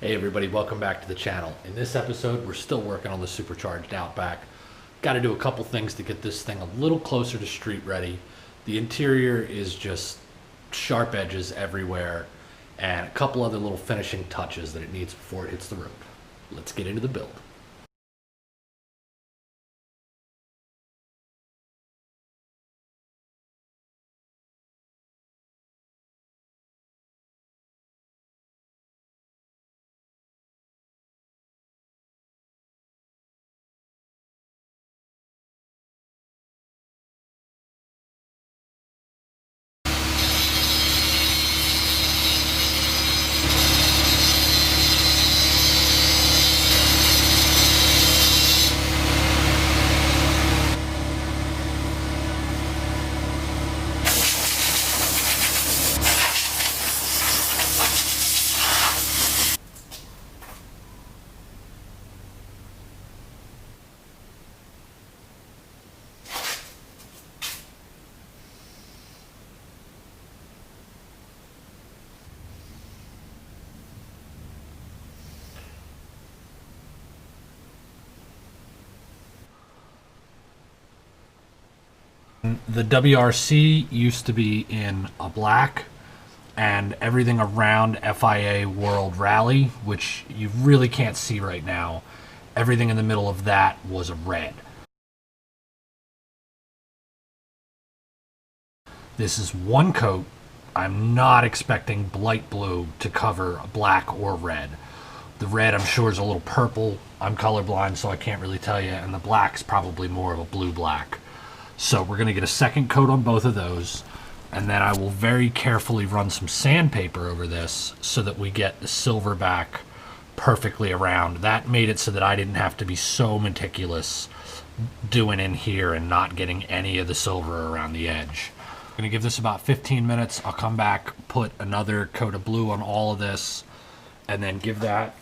Hey everybody, welcome back to the channel. In this episode, we're still working on the Supercharged Outback. Got to do a couple things to get this thing a little closer to street ready. The interior is just sharp edges everywhere and a couple other little finishing touches that it needs before it hits the road. Let's get into the build. The WRC used to be in a black, and everything around FIA World Rally, which you really can't see right now, everything in the middle of that was a red. This is one coat. I'm not expecting light blue to cover black or red. The red, I'm sure, is a little purple. I'm colorblind, so I can't really tell you, and the black's probably more of a blue-black. So we're going to get a second coat on both of those, and then I will very carefully run some sandpaper over this so that we get the silver back perfectly around. That made it so that I didn't have to be so meticulous doing in here and not getting any of the silver around the edge. I'm going to give this about 15 minutes. I'll come back, put another coat of blue on all of this, and then give that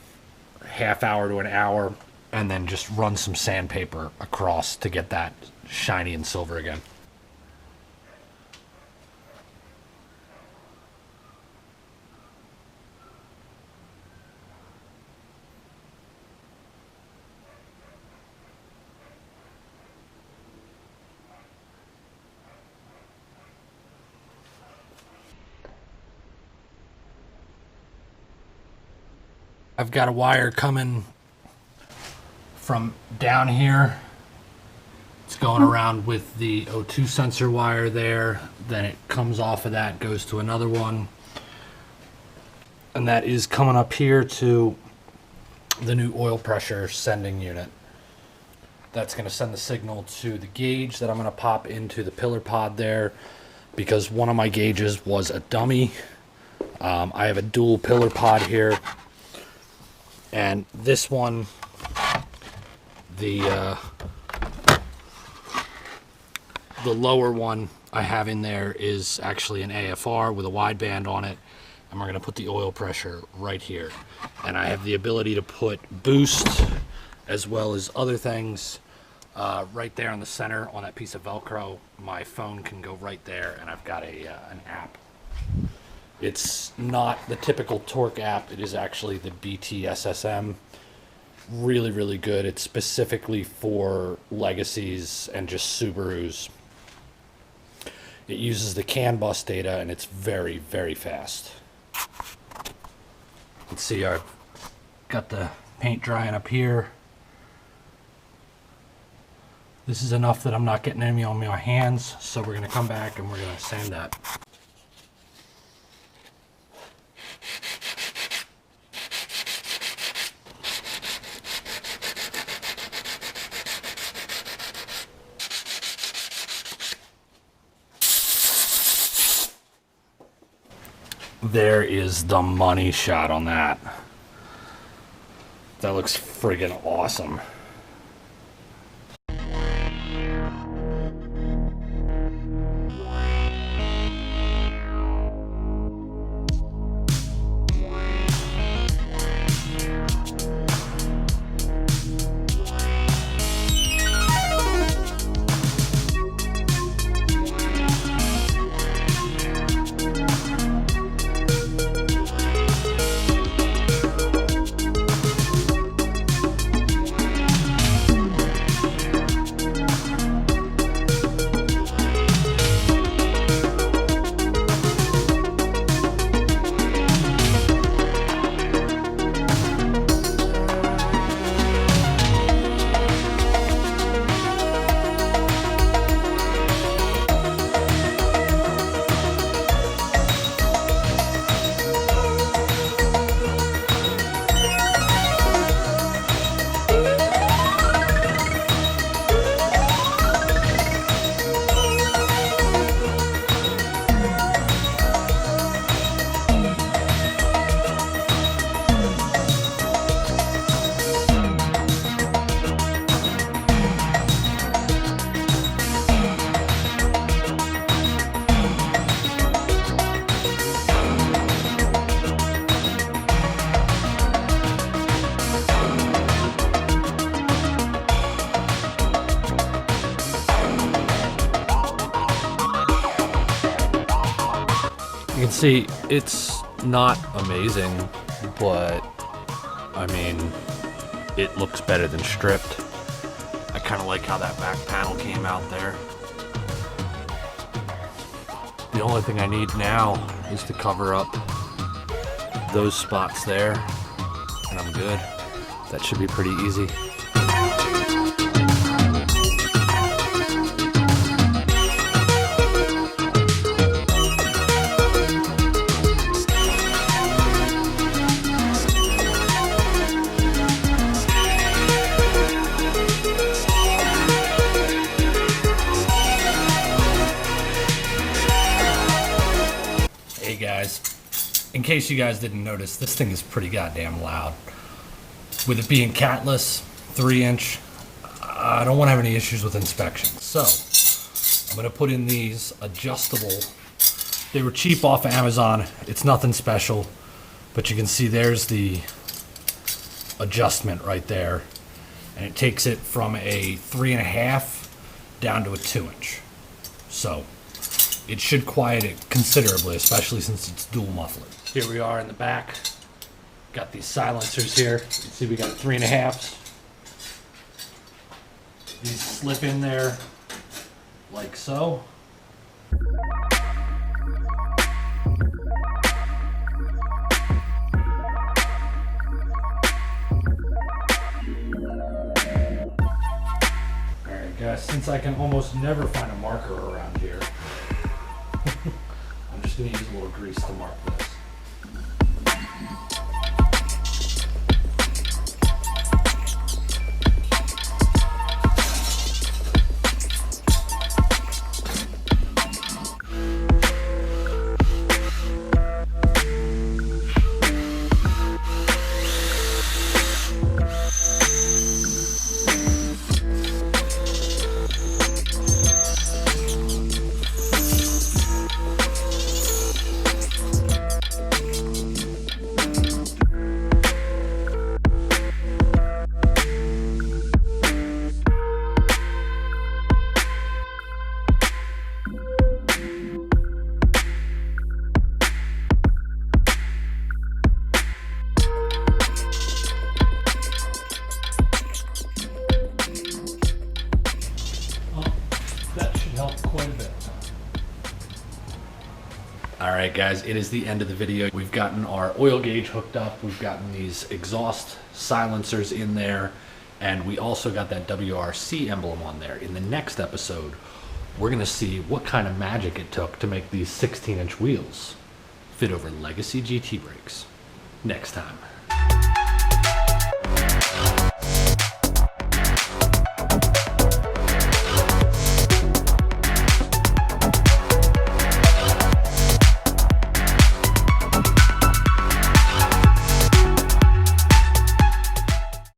a half hour to an hour, and then just run some sandpaper across to get that shiny and silver again. I've got a wire coming from down here. It's going around with the O2 sensor wire there, then it comes off of that, goes to another one, and that is coming up here to the new oil pressure sending unit. That's going to send the signal to the gauge that I'm going to pop into the pillar pod there, because one of my gauges was a dummy. I have a dual pillar pod here, and this one, the lower one I have in there is actually an AFR with a wideband on it, and we're going to put the oil pressure right here. And I have the ability to put boost as well as other things right there in the center on that piece of Velcro. My phone can go right there, and I've got an app. It's not the typical torque app. It is actually the BTSSM. Really, really good. It's specifically for Legacies and just Subarus. It uses the CAN bus data, and it's very, very fast. Let's see, I've got the paint drying up here. This is enough that I'm not getting any on my hands, so we're going to come back and we're going to sand that. There is the money shot on that. That looks friggin' awesome. See, it's not amazing, but I mean, it looks better than stripped. I kind of like how that back panel came out there. The only thing I need now is to cover up those spots there, and I'm good. That should be pretty easy. Hey guys, in case you guys didn't notice, this thing is pretty goddamn loud. With it being catless, 3-inch, I don't want to have any issues with inspection. So, I'm going to put in these adjustable. They were cheap off of Amazon. It's nothing special, but you can see there's the adjustment right there. And it takes it from a 3.5 down to a 2-inch. So, it should quiet it considerably, especially since it's dual muffler. Here we are in the back. Got these silencers here. You can see we got 3.5s. These slip in there like so. Alright guys, since I can almost never find a marker around here, I'm just going to use a little grease to mark this. Quite a bit. Alright guys, it is the end of the video. We've gotten our oil gauge hooked up, we've gotten these exhaust silencers in there, and we also got that WRC emblem on there. In the next episode, we're going to see what kind of magic it took to make these 16-inch wheels fit over Legacy GT brakes. Next time.